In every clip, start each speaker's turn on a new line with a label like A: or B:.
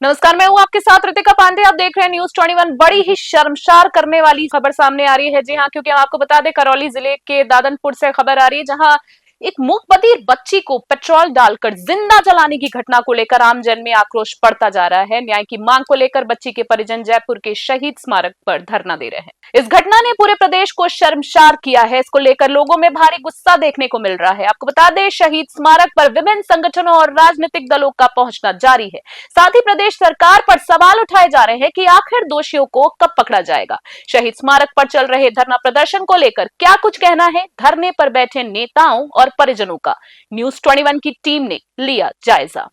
A: नमस्कार, मैं हूं आपके साथ ऋतिका पांडे। आप देख रहे हैं न्यूज 21। बड़ी ही शर्मसार करने वाली खबर सामने आ रही है। जी हां, क्योंकि हम आपको बता दें, करौली जिले के दादनपुर से खबर आ रही है, जहां एक मूकबधिर बच्ची को पेट्रोल डालकर जिंदा जलाने की घटना को लेकर आमजन में आक्रोश बढ़ता जा रहा है। न्याय की मांग को लेकर बच्ची के परिजन जयपुर के शहीद स्मारक पर धरना दे रहे हैं। इस घटना ने पूरे प्रदेश को शर्मसार किया है। इसको लेकर लोगों में भारी गुस्सा देखने को मिल रहा है। आपको बता दें, शहीद स्मारक पर विभिन्न संगठनों और राजनीतिक दलों का पहुंचना जारी है। साथ ही प्रदेश सरकार पर सवाल उठाए जा रहे हैं कि आखिर दोषियों को कब पकड़ा जाएगा। शहीद स्मारक पर चल रहे धरना प्रदर्शन को लेकर क्या कुछ कहना है धरने पर बैठे नेताओं और परिजनों का, न्यूज 21 की टीम ने लिया जायजा।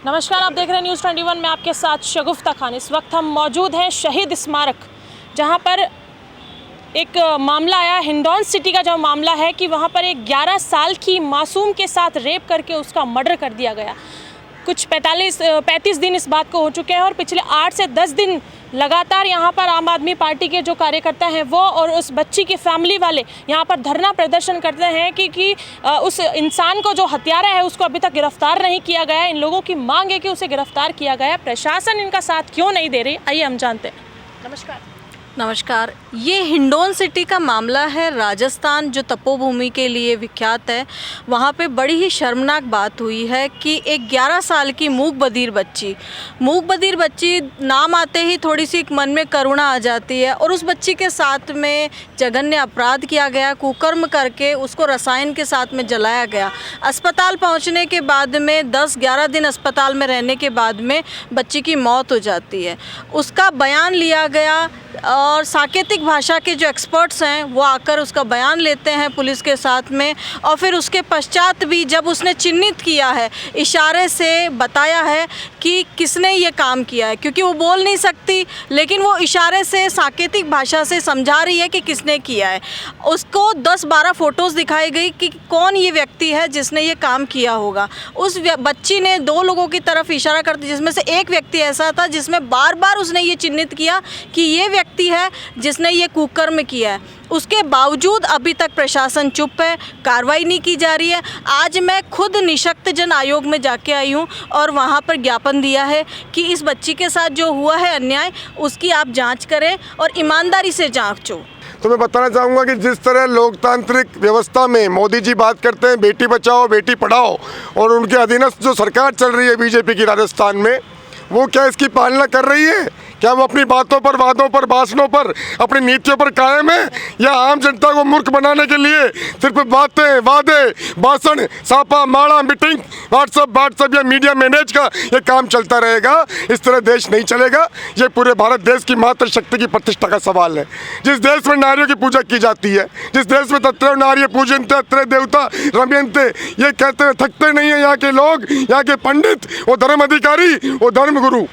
B: नमस्कार, आप देख रहे हैं न्यूज 21 में आपके साथ शगुफ्ता खान। इस वक्त हम मौजूद हैं शहीद स्मारक, जहां पर एक मामला आया, हिंडौन सिटी का जो मामला है कि वहां पर एक 11 साल की मासूम के साथ रेप करके उसका मर्डर कर दिया गया। कुछ 35 दिन इस बात को हो चुके हैं और पिछले 8 से 10 दिन लगातार यहाँ पर आम आदमी पार्टी के जो कार्यकर्ता हैं वो और उस बच्ची की फैमिली वाले यहाँ पर धरना प्रदर्शन करते हैं कि उस इंसान को जो हत्यारा है उसको अभी तक गिरफ्तार नहीं किया गया। इन लोगों की मांग है कि उसे गिरफ्तार किया गया। प्रशासन इनका साथ क्यों नहीं दे रही, आइए हम जानते हैं।
C: नमस्कार, ये हिंडौन सिटी का मामला है। राजस्थान जो तपोभूमि के लिए विख्यात है, वहाँ पे बड़ी ही शर्मनाक बात हुई है कि एक 11 साल की मूकबधिर बच्ची नाम आते ही थोड़ी सी मन में करुणा आ जाती है और उस बच्ची के साथ में जघन्य अपराध किया गया। कुकर्म करके उसको रसायन के साथ में जलाया गया। अस्पताल पहुँचने के बाद में 10-11 दिन अस्पताल में रहने के बाद में बच्ची की मौत हो जाती है। उसका बयान लिया गया और सांकेतिक भाषा के जो एक्सपर्ट्स हैं वो आकर उसका बयान लेते हैं पुलिस के साथ में, और फिर उसके पश्चात भी जब उसने चिन्हित किया है, इशारे से बताया है कि किसने ये काम किया है, क्योंकि वो बोल नहीं सकती, लेकिन वो इशारे से सांकेतिक भाषा से समझा रही है कि किसने किया है। उसको 10-12 फ़ोटोज़ दिखाई गई कि कौन ये व्यक्ति है जिसने ये काम किया होगा। उस बच्ची ने 2 लोगों की तरफ इशारा करती, जिसमें से एक व्यक्ति ऐसा था जिसमें बार बार उसने ये चिन्हित किया कि ये व्यक्ति है जिसने ये कुकर्म किया है। उसके बावजूद अभी तक प्रशासन चुप है, कार्रवाई नहीं की जा रही है। आज मैं खुद निशक्तजन आयोग में जाके आई हूँ और वहाँ पर ज्ञापन दिया है कि इस बच्ची के साथ जो हुआ है अन्याय, उसकी आप जांच करें और ईमानदारी से जांचो।
D: तो मैं बताना चाहूँगा कि जिस तरह लोकतांत्रिक व्यवस्था में मोदी जी बात करते हैं बेटी बचाओ बेटी पढ़ाओ, और उनके अधीनस्थ जो सरकार चल रही है बीजेपी की राजस्थान में, वो क्या इसकी पालना कर रही है? क्या वो अपनी बातों पर, वादों पर, भाषणों पर, अपनी नीतियों पर कायम है, या आम जनता को मूर्ख बनाने के लिए सिर्फ बातें, वादे, भाषण, सापा माड़ा, मीटिंग, व्हाट्सएप या मीडिया मैनेज का ये काम चलता रहेगा? इस तरह देश नहीं चलेगा। ये पूरे भारत देश की मातृशक्ति की प्रतिष्ठा का सवाल है। जिस देश में नारियों की पूजा की जाती है, जिस देश में तत्रैव नार्य पूजन्ते अत्रैव देवता रमयन्ते, ये कहते हुए थकते नहीं है यहाँ के लोग, यहाँ के पंडित, वो धर्म अधिकारी, वो धर्म गुरु,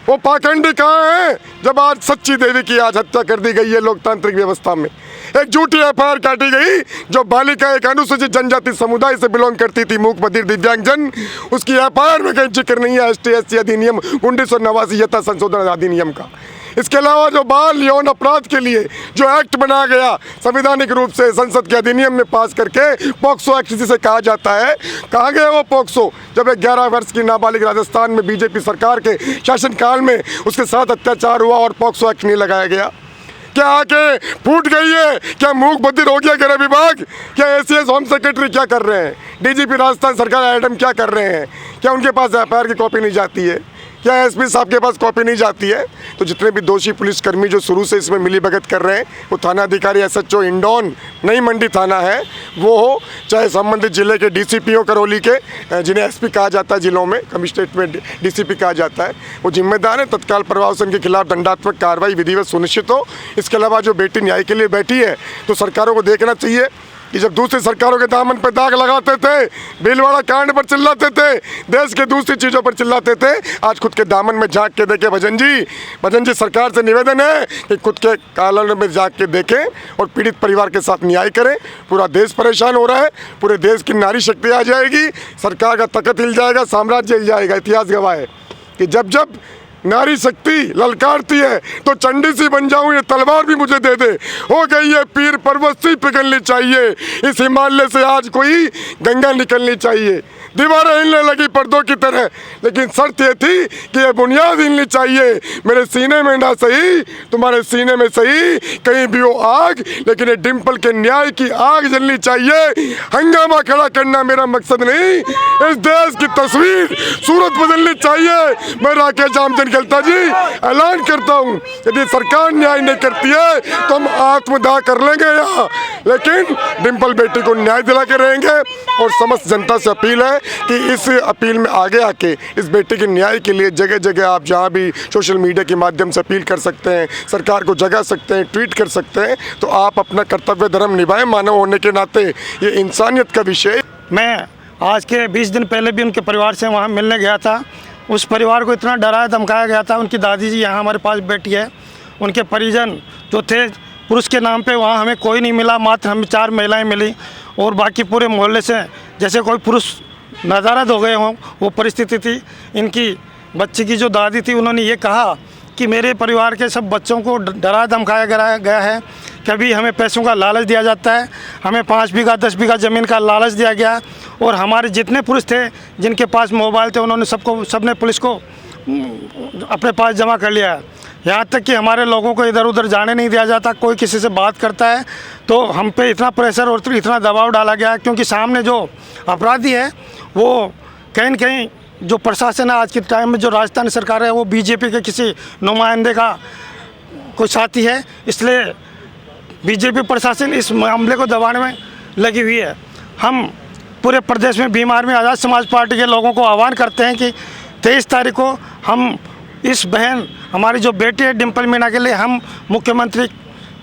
D: वो पाखंडी कहाँ हैं जब आज सच्ची देवी की आज हत्या कर दी गई है लोकतांत्रिक व्यवस्था में। एक झूठी एफआईआर काटी गई जो बालिका एक अनुसूचित जनजाति समुदाय से बिलोंग करती थी, मूकबधिर दिव्यांगजन, उसकी एफआईआर में कहीं जिक्र नहीं है ST/SC अधिनियम 1989 यथा संशोधन अधिनियम का। इसके अलावा जो बाल यौन अपराध के लिए जो एक्ट बनाया गया संवैधानिक रूप से संसद के अधिनियम में पास करके, पॉक्सो एक्ट जिसे कहा जाता है, कहाँ गया वो पॉक्सो? जब एक 11 वर्ष की नाबालिग राजस्थान में बीजेपी सरकार के शासनकाल में उसके साथ अत्याचार हुआ और पॉक्सो एक्ट नहीं लगाया गया। क्या आके फूट गई है? क्या मूकबधिर हो गया गृह विभाग? क्या ACS होम सेक्रेटरी क्या कर रहे हैं? DGP राजस्थान सरकार एडम क्या कर रहे हैं? क्या उनके पास एफआईआर की कॉपी नहीं जाती है? क्या SP साहब के पास कॉपी नहीं जाती है? तो जितने भी दोषी पुलिसकर्मी जो शुरू से इसमें मिलीभगत कर रहे हैं, वो थाना अधिकारी SHO हिंडौन नई मंडी थाना है वो हो, चाहे संबंधित जिले के DCP हो करौली के, जिन्हें SP कहा जाता है जिलों में, कमिश्नरेट में DCP कहा जाता है, वो जिम्मेदार है। तत्काल प्रभाव से उनके खिलाफ दंडात्मक कार्रवाई विधिवत सुनिश्चित हो। इसके अलावा जो बेटी न्याय के लिए बैठी है, तो सरकारों को देखना चाहिए कि जब दूसरी सरकारों के दामन पर दाग लगाते थे, भीलवाड़ा कांड पर चिल्लाते थे, देश के दूसरी चीज़ों पर चिल्लाते थे, आज खुद के दामन में झांक के देखें। भजन जी सरकार से निवेदन है कि खुद के कालन में झांक के देखें और पीड़ित परिवार के साथ न्याय करें। पूरा देश परेशान हो रहा है, पूरे देश की नारी शक्ति आ जाएगी, सरकार का तख्त हिल जाएगा, साम्राज्य हिल जाएगा। इतिहास गवाह है कि जब जब नारी शक्ति ललकारती है तो चंडी सी बन जाऊं, ये तलवार भी मुझे दे दे। हो गई है पीर पर्वत सी पिघलनी चाहिए, इस हिमालय से आज कोई गंगा निकलनी चाहिए। दीवारें हिलने लगी पर्दों की तरह, लेकिन शर्त ये थी कि ये बुनियाद हिलनी चाहिए। मेरे सीने में ना सही, तुम्हारे सीने में सही, कहीं भी हो आग, लेकिन ये डिम्पल के न्याय की आग जलनी चाहिए। हंगामा खड़ा करना मेरा मकसद नहीं, इस देश की तस्वीर सूरत बदलनी चाहिए। मैं राकेश आमजन गलता जी ऐलान करता हूँ, यदि सरकार न्याय नहीं करती है तो हम आत्मदाह कर लेंगे यहाँ, लेकिन डिम्पल बेटी को न्याय दिला के रहेंगे। और समस्त जनता से अपील है कि इस अपील में आगे आके इस बेटे के न्याय के लिए जगह जगह आप जहाँ भी सोशल मीडिया के माध्यम से अपील कर सकते हैं, सरकार को जगा सकते हैं, ट्वीट कर सकते हैं, तो आप अपना कर्तव्य धर्म निभाएं। मानव होने के नाते ये इंसानियत का विषय।
E: मैं आज के 20 दिन पहले भी उनके परिवार से वहाँ मिलने गया था। उस परिवार को इतना डराया धमकाया गया था। उनकी दादी जी यहाँ हमारे पास बैठी है, उनके परिजन जो थे पुरुष के नाम पे वहाँ हमें कोई नहीं मिला, मात्र हमें 4 महिलाएं मिली और बाकी पूरे मोहल्ले से जैसे कोई पुरुष नदारद हो गए हों वो परिस्थिति थी। इनकी बच्ची की जो दादी थी उन्होंने ये कहा कि मेरे परिवार के सब बच्चों को डरा धमकाया गया है, कभी हमें पैसों का लालच दिया जाता है, हमें 5 बीघा 10 बीघा ज़मीन का लालच दिया गया और हमारे जितने पुरुष थे जिनके पास मोबाइल थे उन्होंने सबने पुलिस को अपने पास जमा कर लिया है। यहाँ तक कि हमारे लोगों को इधर उधर जाने नहीं दिया जाता। कोई किसी से बात करता है तो हम पे इतना प्रेशर और इतना दबाव डाला गया है, क्योंकि सामने जो अपराधी है वो कहीं न कहीं जो प्रशासन है आज के टाइम में, जो राजस्थान सरकार है वो बीजेपी के किसी नुमाइंदे का कोई साथी है, इसलिए बीजेपी प्रशासन इस मामले को दबाने में लगी हुई है। हम पूरे प्रदेश में भीम आर्मी आज़ाद समाज पार्टी के लोगों को आह्वान करते हैं कि 23 तारीख को हम इस बहन हमारी जो बेटी है डिम्पल मीना के लिए हम मुख्यमंत्री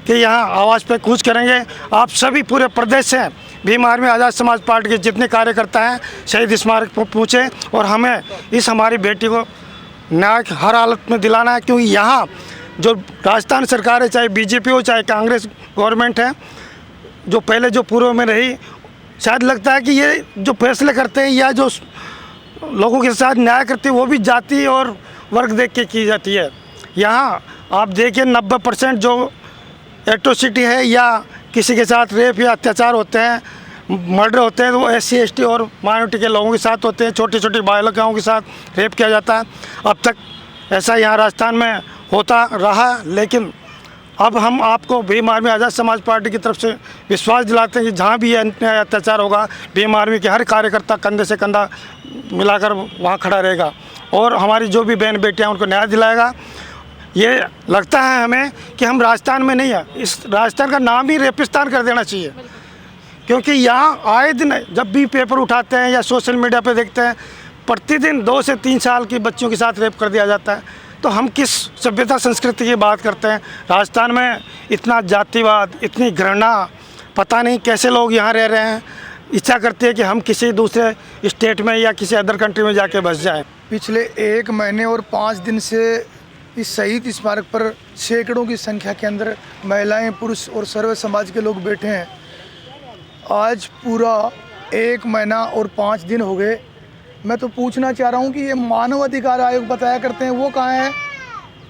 E: के यहाँ आवास पे कूच करेंगे। आप सभी पूरे प्रदेश से भीम आर्मी आज़ाद समाज पार्टी के जितने कार्यकर्ता हैं शहीद स्मारक पर पहुँचे और हमें इस हमारी बेटी को न्याय हर हालत में दिलाना है, क्योंकि यहाँ जो राजस्थान सरकार है, चाहे बीजेपी हो चाहे कांग्रेस गवर्नमेंट है, जो पहले जो पूर्व में रही, शायद लगता है कि ये जो फैसले करते हैं या जो लोगों के साथ न्याय करते हैं वो भी जाति और वर्ग देख के की जाती है। यहाँ आप देखिए 90% जो एट्रोसिटी है या किसी के साथ रेप या अत्याचार होते हैं, मर्डर होते हैं, तो वो SC ST और माइनॉरिटी के लोगों के साथ होते हैं। छोटी छोटी बालिकाओं के साथ रेप किया जाता है। अब तक ऐसा यहाँ राजस्थान में होता रहा, लेकिन अब हम आपको भीम आर्मी आज़ाद समाज पार्टी की तरफ से विश्वास दिलाते हैं कि जहाँ भी अन्याय अत्याचार होगा भीम आर्मी के हर कार्यकर्ता कंधे से कंधा मिलाकर वहाँ खड़ा रहेगा और हमारी जो भी बहन बेटियाँ उनको न्याय दिलाएगा। ये लगता है हमें कि हम राजस्थान में नहीं है, इस राजस्थान का नाम ही रेपिस्तान कर देना चाहिए, क्योंकि यहाँ आए दिन जब भी पेपर उठाते हैं या सोशल मीडिया पे देखते हैं प्रतिदिन 2 से 3 साल की बच्चियों के साथ रेप कर दिया जाता है। तो हम किस सभ्यता संस्कृति की बात करते हैं? राजस्थान में इतना जातिवाद, इतनी घृणा, पता नहीं कैसे लोग यहाँ रह रहे हैं। इच्छा करती है कि हम किसी दूसरे स्टेट में या किसी अदर कंट्री में जाके बस जाएं।
F: पिछले 1 महीने और 5 दिन से इस शहीद स्मारक पर सैकड़ों की संख्या के अंदर महिलाएं, पुरुष और सर्व समाज के लोग बैठे हैं। आज पूरा 1 महीना और 5 दिन हो गए। मैं तो पूछना चाह रहा हूँ कि ये मानव अधिकार आयोग बताया करते हैं वो कहाँ है?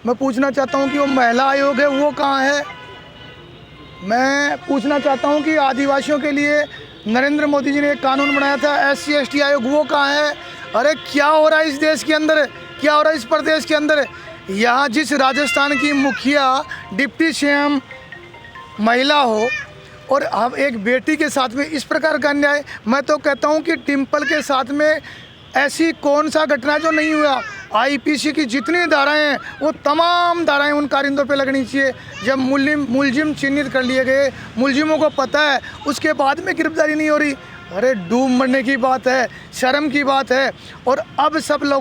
F: मैं पूछना चाहता हूँ कि वो महिला आयोग है वो कहाँ है? मैं पूछना चाहता हूँ कि आदिवासियों के लिए नरेंद्र मोदी जी ने एक कानून बनाया था SC ST आयोग वो कहाँ है? अरे क्या हो रहा है इस देश के अंदर, क्या हो रहा है इस प्रदेश के अंदर? यहाँ जिस राजस्थान की मुखिया डिप्टी CM महिला हो और अब एक बेटी के साथ में इस प्रकार का अन्याय, मैं तो कहता हूँ कि डिम्पल के साथ में ऐसी कौन सा घटना जो नहीं हुआ। IPC की जितनी धाराएं हैं वो तमाम धाराएं उन कारिंदों पे लगनी चाहिए। जब मुलजिम चिन्हित कर लिए गए, मुलजिमों को पता है, उसके बाद में गिरफ्तारी नहीं हो रही। अरे डूब मरने की बात है, शर्म की बात है। और अब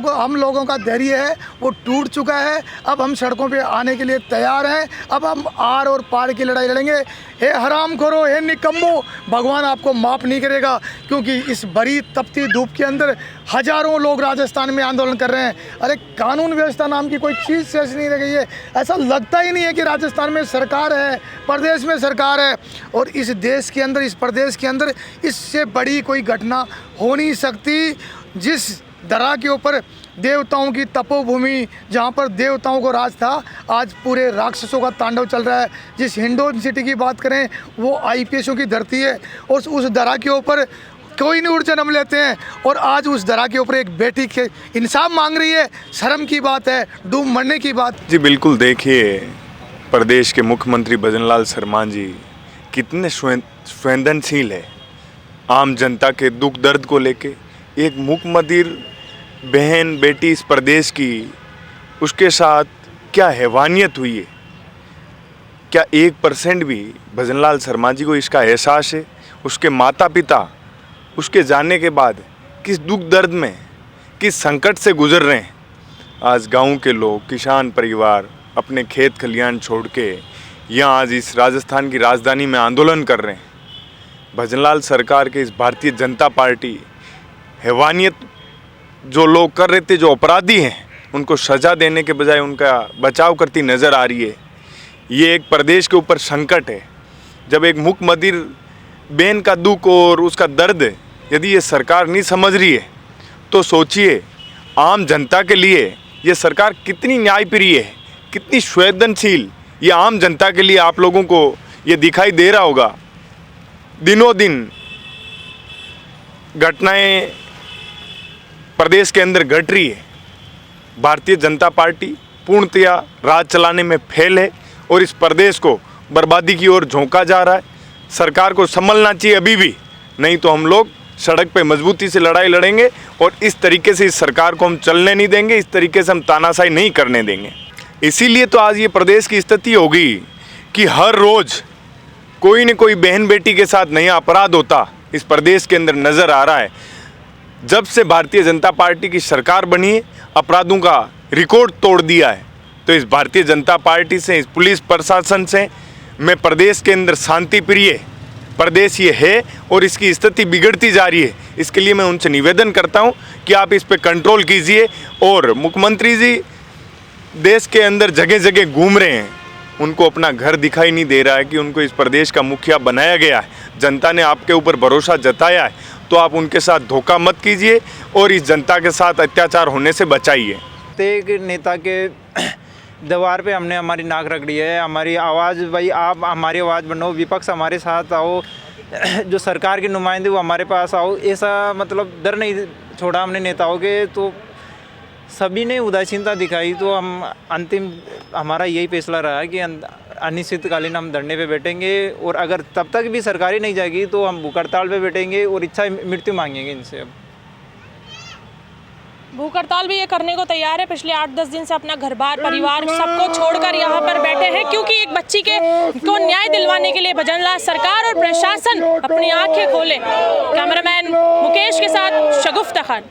F: हम लोगों का धैर्य है वो टूट चुका है। अब हम सड़कों पे आने के लिए तैयार हैं। अब हम आर और पार की लड़ाई लड़ेंगे। हे हरामखोरो, हे निकम्मो, भगवान आपको माफ़ नहीं करेगा, क्योंकि इस बड़ी तपती धूप के अंदर हज़ारों लोग राजस्थान में आंदोलन कर रहे हैं। अरे कानून व्यवस्था नाम की कोई चीज़ शेष नहीं रह गई है। ऐसा लगता ही नहीं है कि राजस्थान में सरकार है, प्रदेश में सरकार है। और इस देश के अंदर, इस प्रदेश के अंदर इससे बड़ी कोई घटना हो नहीं सकती। जिस दरा के ऊपर देवताओं की तपोभूमि, जहाँ पर देवताओं को राज था, आज पूरे राक्षसों का तांडव चल रहा है। जिस हिंडोन सिटी की बात करें, वो आईपीएसओं की धरती है और उस दरा के ऊपर कोई नहीं उड़ जन्म लेते हैं। और आज उस दरा के ऊपर एक बेटी के इंसाफ मांग रही है। शर्म की बात है, डूब मरने की बात।
G: जी बिल्कुल, देखिए प्रदेश के मुख्यमंत्री भजनलाल शर्मा जी कितने संवेदनशील है आम जनता के दुख दर्द को लेके। एक मुकमदिर बहन बेटी इस प्रदेश की, उसके साथ क्या हैवानियत हुई है, क्या 1% भी भजनलाल शर्मा जी को इसका एहसास है? उसके माता पिता उसके जाने के बाद किस दुख दर्द में, किस संकट से गुजर रहे हैं। आज गांव के लोग, किसान परिवार अपने खेत खलियान छोड़ के यहाँ आज इस राजस्थान की राजधानी में आंदोलन कर रहे हैं। भजनलाल सरकार के इस भारतीय जनता पार्टी हैवानियत जो लोग कर रहे थे, जो अपराधी हैं, उनको सज़ा देने के बजाय उनका बचाव करती नज़र आ रही है। ये एक प्रदेश के ऊपर संकट है। जब एक मुकमदिर बहन का दुख और उसका दर्द यदि ये सरकार नहीं समझ रही है, तो सोचिए आम जनता के लिए ये सरकार कितनी न्यायप्रिय है, कितनी संवेदनशील। ये आम जनता के लिए आप लोगों को ये दिखाई दे रहा होगा। दिनों दिन घटनाएं प्रदेश के अंदर घट रही है। भारतीय जनता पार्टी पूर्णतया राज चलाने में फेल है और इस प्रदेश को बर्बादी की ओर झोंका जा रहा है। सरकार को संभलना चाहिए अभी भी, नहीं तो हम लोग सड़क पे मजबूती से लड़ाई लड़ेंगे और इस तरीके से इस सरकार को हम चलने नहीं देंगे, इस तरीके से हम तानाशाही नहीं करने देंगे। इसीलिए तो आज ये प्रदेश की स्थिति होगी कि हर रोज़ कोई न कोई बहन बेटी के साथ नया अपराध होता इस प्रदेश के अंदर नज़र आ रहा है। जब से भारतीय जनता पार्टी की सरकार बनी है, अपराधों का रिकॉर्ड तोड़ दिया है। तो इस भारतीय जनता पार्टी से, इस पुलिस प्रशासन से मैं प्रदेश के अंदर शांति प्रिय प्रदेश ये है और इसकी स्थिति बिगड़ती जा रही है। इसके लिए मैं उनसे निवेदन करता हूं कि आप इस पे कंट्रोल कीजिए। और मुख्यमंत्री जी देश के अंदर जगह जगह घूम रहे हैं, उनको अपना घर दिखाई नहीं दे रहा है कि उनको इस प्रदेश का मुखिया बनाया गया है। जनता ने आपके ऊपर भरोसा जताया है, तो आप उनके साथ धोखा मत कीजिए और इस जनता के साथ अत्याचार होने से बचाइए।
H: एक नेता के दीवार पे हमने हमारी नाक रगड़ी है। हमारी आवाज़, भाई आप हमारी आवाज़ बनो, विपक्ष हमारे साथ आओ, जो सरकार के नुमाइंदे वो हमारे पास आओ। ऐसा मतलब डर नहीं छोड़ा हमने नेताओं के, तो सभी ने उदासीनता दिखाई। तो हम अंतिम हमारा यही फैसला रहा कि अनिश्चितकालीन हम धरने पे बैठेंगे और अगर तब तक भी सरकारी नहीं जाएगी तो हम भूख हड़ताल पे बैठेंगे और इच्छा मृत्यु मांगेंगे इनसे। अब
B: भूख हड़ताल भी ये करने को तैयार है। पिछले 8-10 दिन से अपना घर बार परिवार सबको छोड़कर यहाँ पर बैठे हैं, क्योंकि एक बच्ची को न्याय दिलवाने के लिए भजनलाल सरकार और प्रशासन अपनी आंखें खोले। कैमरामैन मुकेश के साथ शगुफ्ता खान।